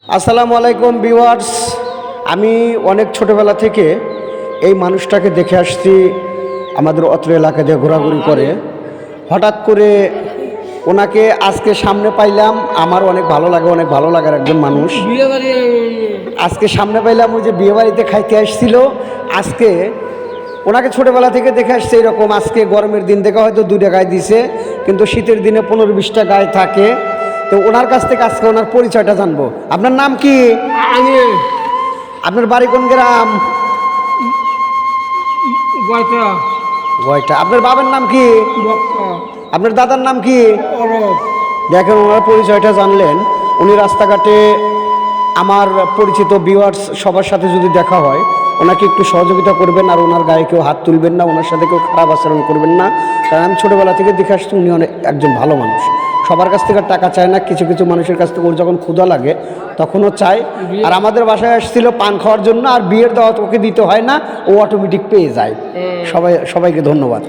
আসসালামু আলাইকুম ভিউয়ার্স। আমি অনেক ছোটোবেলা থেকে এই মানুষটাকে দেখে আসছি আমাদের অত্র এলাকা দিয়ে ঘোরাঘুরি করে। হঠাৎ করে ওনাকে আজকে সামনে পাইলাম, আমার অনেক ভালো লাগে, অনেক ভালো লাগার একজন মানুষ। আজকে সামনে পাইলাম, ওই যে বিয়েবাড়িতে খাইতে আসছিল। আজকে ওনাকে ছোটোবেলা থেকে দেখে আসছে এরকম। আজকে গরমের দিন থেকে হয়তো 2টা গায়ে দিছে, কিন্তু শীতের দিনে 15-20টা গায়ে থাকে। তো ওনার কাছ থেকে আজকে ওনার পরিচয়টা জানবো। আপনার নাম কি? আপনার বাড়ি কোন গ্রাম? গয়টা। আপনার বাবার নাম কি? আপনার দাদার নাম কি? দেখেন, ওনার পরিচয়টা জানলেন। উনি রাস্তাঘাটে আমার পরিচিত ভিউয়ার্স সবার সাথে যদি দেখা হয়, ওনাকে একটু সহযোগিতা করবেন, আর ওনার গায়ে কেউ হাত তুলবেন না, ওনার সাথে কেউ খারাপ আচরণ করবেন না। কারণ আমি ছোটোবেলা থেকে দেখে আসছি উনি অনেক একজন ভালো মানুষ। সবার কাছ থেকে টাকা চায় না, কিছু কিছু মানুষের কাছ থেকে ওর যখন ক্ষুধা লাগে তখনও চায়। আর আমাদের বাসায় আসছিল পান খাওয়ার জন্য, আর বিয়ের দাওয়াত ওকে দিতে হয় না, ও অটোমেটিক পেয়ে যায়। সবাইকে ধন্যবাদ।